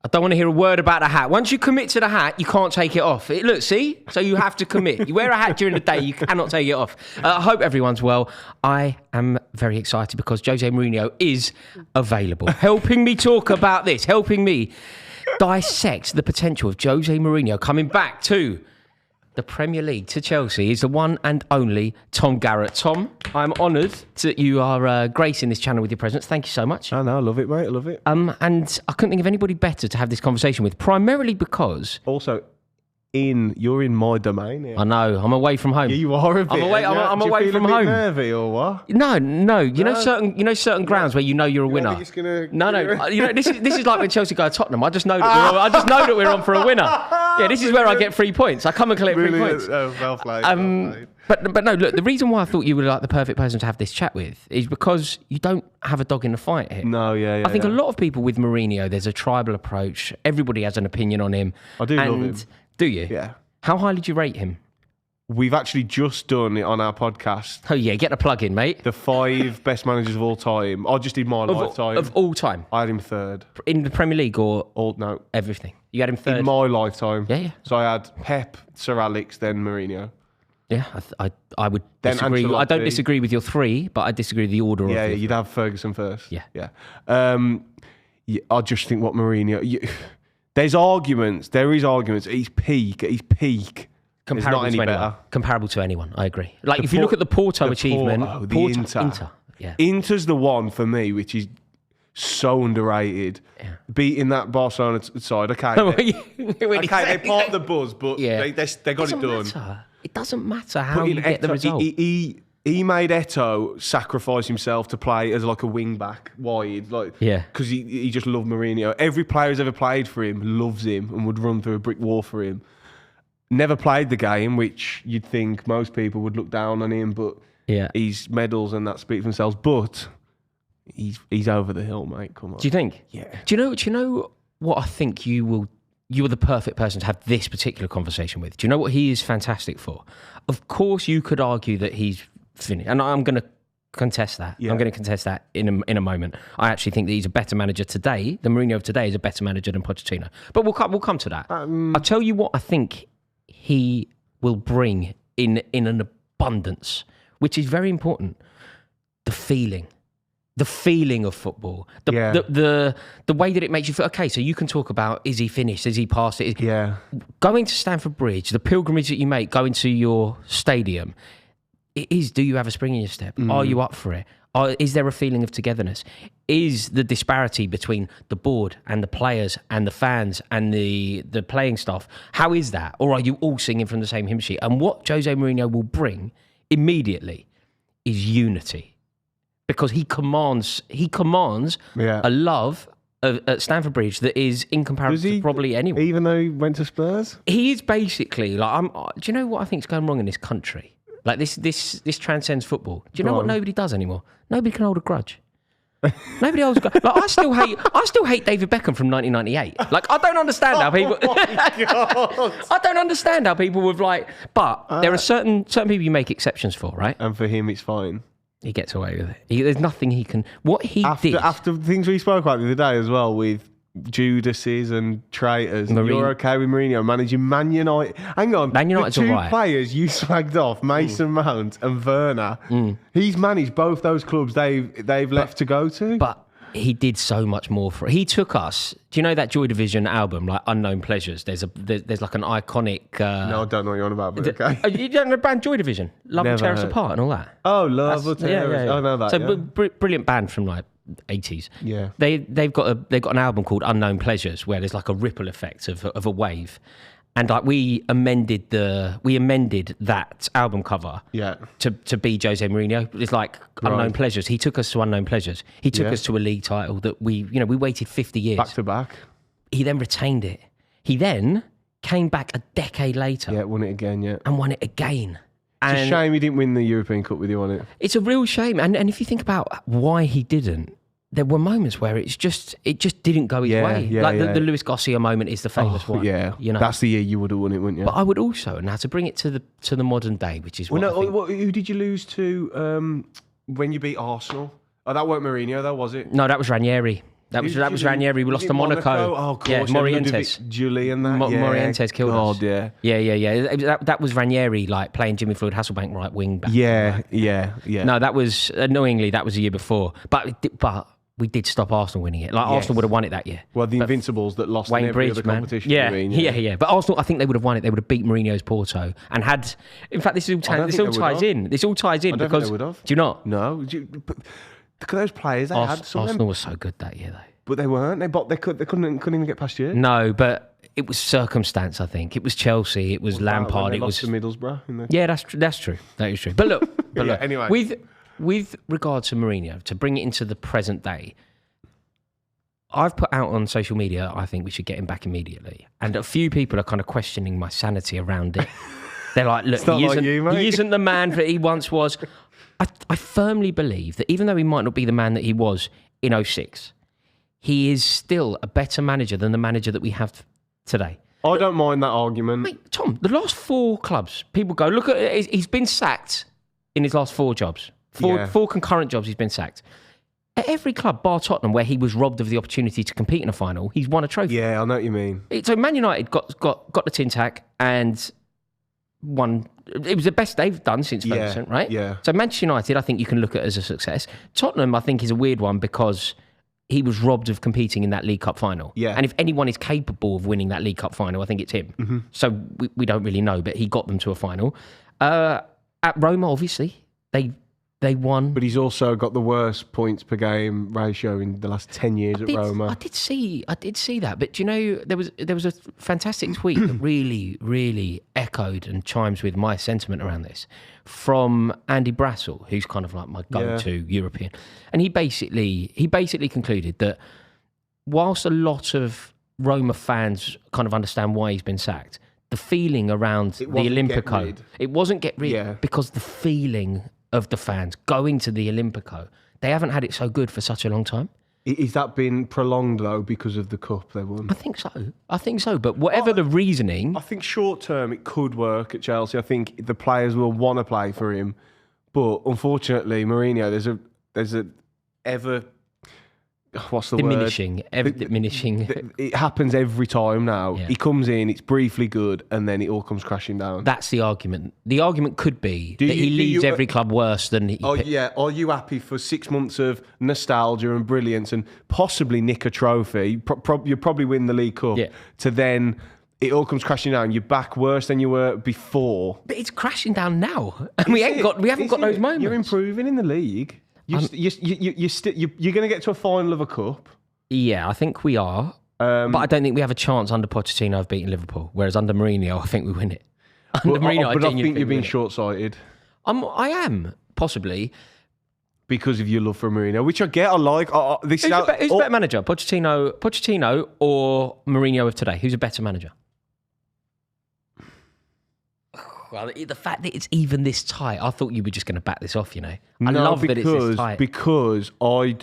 I don't want to hear a word about the hat. Once you commit to the hat, you can't take it off. Look, see? So you have to commit. You wear a hat during the day, you cannot take it off. I hope everyone's well. I am very excited because Jose Mourinho is available, helping me talk about this, helping me dissect the potential of Jose Mourinho coming back to the Premier League, to Chelsea, is the one and only Tom Garratt. Tom, I'm honoured that you are gracing this channel with your presence. Thank you so much. I know, I love it, mate. I love it. And I couldn't think of anybody better to have this conversation with, primarily because... Also, you're in my domain here. I know, I'm away from home. Yeah, you are a bit. I'm away from home. Nervy or what? No. You know certain grounds where you're a winner. No. You know this is like when Chelsea go to Tottenham. I just know that we're on for a winner. Yeah, this is where I get 3 points. I come and collect 3 points. Oh, well played. But no, look, the reason why I thought you were like the perfect person to have this chat with is because you don't have a dog in the fight here. No, yeah. I think a lot of people with Mourinho, there's a tribal approach. Everybody has an opinion on him. I do love him. Do you? Yeah. How highly do you rate him? We've actually just done it on our podcast. Oh, yeah, get the plug in, mate. The 5 best managers of all time. I just did my lifetime. Of all time? I had him third. In the Premier League or? No. Everything. You had him third? In my lifetime. Yeah. So I had Pep, Sir Alex, then Mourinho. Yeah, I would disagree. Ancelotti. I don't disagree with your 3, but I disagree with the order of Yeah, you'd have Ferguson first. Yeah. I just think what Mourinho... There is arguments. At his peak, comparable not any to anyone. better. Comparable to anyone, I agree. Like, if you look at the Porto achievement... Inter. Yeah. Inter's the one for me, which is so underrated. Yeah. Beating that Barcelona side. Okay, they part the buzz, but they got it done. Matter. It doesn't matter how you get the result. He made Eto'o sacrifice himself to play as like a wing back wide, because he just loved Mourinho. Every player who's ever played for him loves him and would run through a brick wall for him. Never played the game, which you'd think most people would look down on him, but his medals and that speak for themselves. But he's over the hill, mate. Come on. Do you think? Yeah. Do you know what I think you are the perfect person to have this particular conversation with? Do you know what he is fantastic for? Of course, you could argue that he's finished, and I'm going to contest that. Yeah. I'm going to contest that in a moment. I actually think that he's a better manager today. The Mourinho of today is a better manager than Pochettino. But we'll come to that. I'll tell you what I think he will bring in an abundance, which is very important. The feeling of football, the way that it makes you feel. Okay, so you can talk about, is he finished? Is he past it? Going to Stamford Bridge, the pilgrimage that you make, going to your stadium. It is, do you have a spring in your step? Are you up for it? Is there a feeling of togetherness? Is the disparity between the board and the players and the fans and the playing staff, how is that? Or are you all singing from the same hymn sheet? And what Jose Mourinho will bring immediately is unity. Because he commands a love at Stamford Bridge that is incomparable to probably anyone. Even though he went to Spurs? He is basically, like, do you know what I think is going wrong in this country? Like, this transcends football. Do you know what nobody does anymore? Nobody can hold a grudge. Nobody holds a grudge. Like, I still hate David Beckham from 1998. Like, I don't understand how people... I don't understand how people would like... But there are certain people you make exceptions for, right? And for him, it's fine. He gets away with it. There's nothing he can... What he did... After the things we spoke about the other day as well, with Judases and traitors, you're okay with Mourinho managing Man United. Hang on. Man United's the two all right. players you swagged off, Mason Mount and Werner, he's managed both those clubs they've left to go to. But he did so much more for it. He took us... Do you know that Joy Division album, like Unknown Pleasures? There's like an iconic... No, I don't know what you're on about, but okay. You don't know the band Joy Division? Love Will Tear Us Apart and all that? Oh, Love Will Tear Us. I know that, So brilliant band from like 80s. Yeah. They've got an album called Unknown Pleasures where there's like a ripple effect of a wave. And like we amended that album cover to be Jose Mourinho. It's like Unknown Pleasures. He took us to Unknown Pleasures. He took us to a league title that we waited 50 years. Back to back. He then retained it. He then came back a decade later. Yeah, won it again, and won it again. It's a shame he didn't win the European Cup with you on it. It's a real shame. And if you think about why he didn't, there were moments where it just didn't go his way. The Luis Garcia moment is the famous one. Yeah, you know? That's the year you would have won it, wouldn't you? But I would also, now to bring it to the modern day, which is who did you lose to when you beat Arsenal? Oh, that weren't Mourinho, though, was it? No, that was Ranieri. That was Ranieri. We lost to Monaco. Oh, of course. Yeah, Morientes. Julie and that. Morientes killed us. Yeah. Yeah. That was Ranieri, like playing Jimmy Floyd Hasselbank right wing back. Yeah. No, that was annoyingly that was the year before, but we did stop Arsenal winning it. Like Arsenal would have won it that year. Well, the Invincibles that lost in every other competition. Yeah. But Arsenal, I think they would have won it. They would have beat Mourinho's Porto and had. In fact, this all ties in. This all ties in because. Think they would have. Do you not? No. But look at those players. They had some. Arsenal was so good that year, though. But they weren't. They couldn't even get past you. No, but it was circumstance. I think it was Chelsea. It was Lampard. It was to Middlesbrough. Yeah, that's true. That is true. But look. Anyway, with regard to Mourinho, to bring it into the present day. I've put out on social media, I think we should get him back immediately. And a few people are kind of questioning my sanity around it. They're like, look, he isn't the man that he once was. I firmly believe that even though he might not be the man that he was in 2006, he is still a better manager than the manager that we have today. I don't mind that argument. Mate, Tom, the last 4 clubs, people go, look at it, he's been sacked in his last 4 jobs. 4 concurrent jobs he's been sacked. At every club, bar Tottenham, where he was robbed of the opportunity to compete in a final, he's won a trophy. Yeah, I know what you mean. So Man United got the tin tack and won. It was the best they've done since Ferguson, right? Yeah. So Manchester United, I think you can look at as a success. Tottenham, I think, is a weird one because he was robbed of competing in that League Cup final. Yeah. And if anyone is capable of winning that League Cup final, I think it's him. Mm-hmm. So we don't really know, but he got them to a final. At Roma, obviously, they won. But he's also got the worst points per game ratio in the last 10 years at Roma. I did see that. But do you know, there was a fantastic tweet that really, really echoed and chimes with my sentiment around this from Andy Brassel, who's kind of like my go-to European. And he basically concluded that whilst a lot of Roma fans kind of understand why he's been sacked, the feeling around the Olimpico, it wasn't get rid because the feeling of the fans going to the Olimpico, they haven't had it so good for such a long time. Is that been prolonged though because of the cup they won? I think so. But whatever the reasoning, I think short term it could work at Chelsea. I think the players will want to play for him, but unfortunately, Mourinho, there's a ever. What's the diminishing? It happens every time now. Yeah. He comes in, it's briefly good, and then it all comes crashing down. That's the argument. The argument could be that he leaves every club worse than he... Are you happy for 6 months of nostalgia and brilliance and possibly nick a trophy? You probably win the League Cup. Yeah. To then it all comes crashing down. You're back worse than you were before. But it's crashing down now. And we haven't got those moments. You're improving in the league. You're going to get to a final of a cup. Yeah, I think we are. But I don't think we have a chance under Pochettino of beating Liverpool. Whereas under Mourinho, I think we win it. Under Mourinho, I think you're being short-sighted. I am, possibly. Because of your love for Mourinho, which I get, I like. Who's a better manager, Pochettino or Mourinho of today? Who's a better manager? Well, the fact that it's even this tight, I thought you were just going to back this off, you know. I love that it's this tight. Because I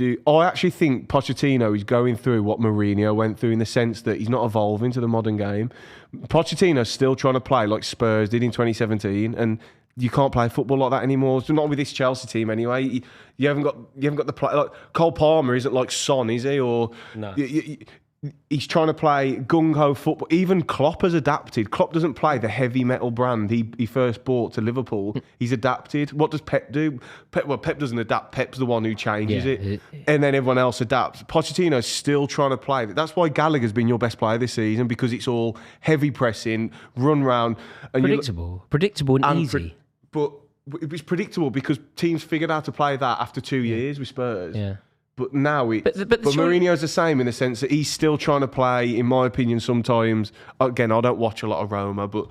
actually think Pochettino is going through what Mourinho went through in the sense that he's not evolving to the modern game. Pochettino's still trying to play like Spurs did in 2017, and you can't play football like that anymore. So not with this Chelsea team anyway. You haven't got the play. Like Cole Palmer isn't like Son, is he? Or no. He's trying to play gung-ho football. Even Klopp has adapted. Klopp doesn't play the heavy metal brand he first bought to Liverpool. He's adapted. What does Pep do? Pep doesn't adapt. Pep's the one who changes it. And then everyone else adapts. Pochettino's still trying to play. That's why Gallagher's been your best player this season, because it's all heavy pressing, run round. And predictable and easy. But it was predictable because teams figured out how to play that after 2 years with Spurs. Yeah. But now but Mourinho's the same in the sense that he's still trying to play, in my opinion, sometimes. Again, I don't watch a lot of Roma, but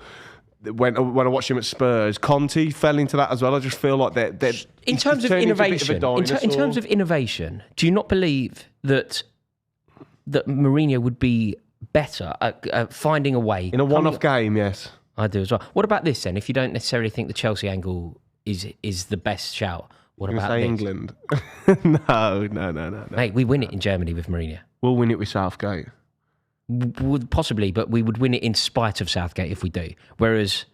when I watch him at Spurs, Conte fell into that as well. I just feel like they're in terms of innovation. In terms of innovation, do you not believe that Mourinho would be better at finding a way in a one-off game? Yes, I do as well. What about this then? If you don't necessarily think the Chelsea angle is the best shout. What about this? England? No. Mate, we win it in Germany with Mourinho. We'll win it with Southgate. Possibly, but we would win it in spite of Southgate if we do. Whereas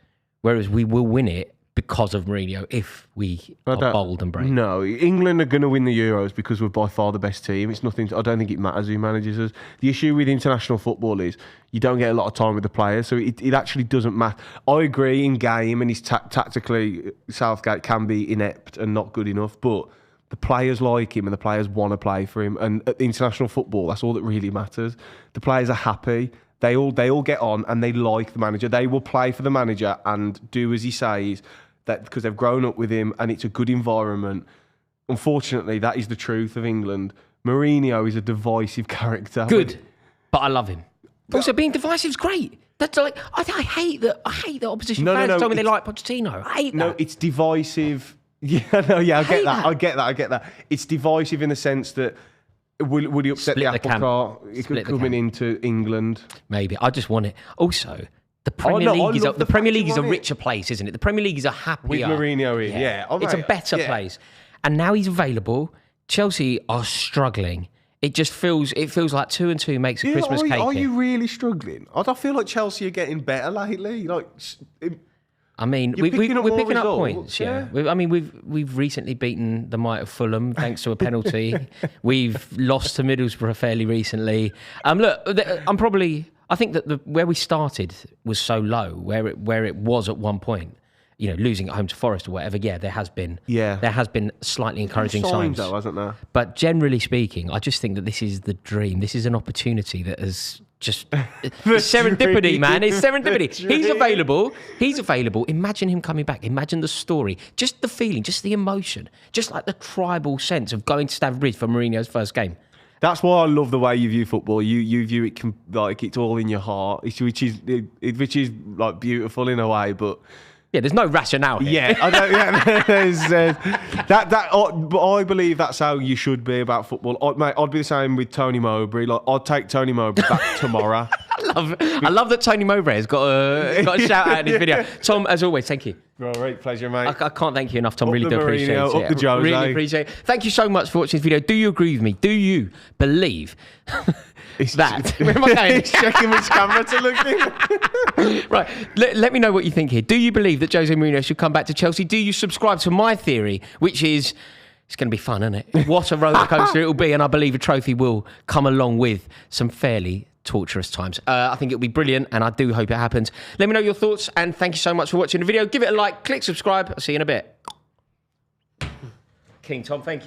we will win it because of Mourinho, if we are bold and brave. No, England are going to win the Euros because we're by far the best team. It's nothing. I don't think it matters who manages us. The issue with international football is you don't get a lot of time with the players, so it actually doesn't matter. I agree in game, and he's tactically, Southgate can be inept and not good enough, but the players like him and the players want to play for him. And at international football, that's all that really matters. The players are happy. They all get on and they like the manager. They will play for the manager and do as he says, that because they've grown up with him and it's a good environment. Unfortunately, that is the truth of England. Mourinho is a divisive character. Good, but I love him. Also, being divisive is great. That's like I hate that. I hate that opposition fans tell me they like Pochettino. I hate that. No, it's divisive. Yeah, I get that. I get that. It's divisive in the sense that. Would he upset the apple cart coming into England? Maybe. I just want it. Also, the Premier League is a richer place, isn't it? The Premier League is a happier. With Mourinho in, yeah. It's a better place. And now he's available. Chelsea are struggling. It feels like 2 and 2 makes a Christmas cake. Are you really struggling? I feel like Chelsea are getting better lately. I mean, we're picking up points. Yeah. We've recently beaten the might of Fulham thanks to a penalty. We've lost to Middlesbrough fairly recently. Look, I think that where we started was so low, where it was at one point. Losing at home to Forest or whatever. Yeah, there has been slightly encouraging signs, though, hasn't there? But generally speaking, I just think that this is the dream. This is an opportunity that has. Just it's serendipity, man. It's serendipity. He's available. Imagine him coming back. Imagine the story. Just the feeling, just the emotion. Just like the tribal sense of going to Stamford Bridge for Mourinho's first game. That's why I love the way you view football. You view it like it's all in your heart, which is like beautiful in a way, but. Yeah, there's no rationale here. Yeah, I don't. Yeah, but I believe that's how you should be about football. I'd be the same with Tony Mowbray. Like, I'd take Tony Mowbray back tomorrow. I love that Tony Mowbray has got a shout out in his video. Tom, as always, thank you. Rory, pleasure, mate. I can't thank you enough, Tom. Really do appreciate it. Up the Jose. Really appreciate it. Thank you so much for watching this video. Do you agree with me? Do you believe that? Where am I going? Checking which camera to look in. Right. Let me know what you think here. Do you believe that Jose Mourinho should come back to Chelsea? Do you subscribe to my theory, which is it's going to be fun, isn't it? What a roller coaster it will be, and I believe a trophy will come along with some fairly torturous times. I think it'll be brilliant, and I do hope it happens. Let me know your thoughts, and thank you so much for watching the video. Give it a like, click subscribe. I'll see you in a bit. King Tom, thank you.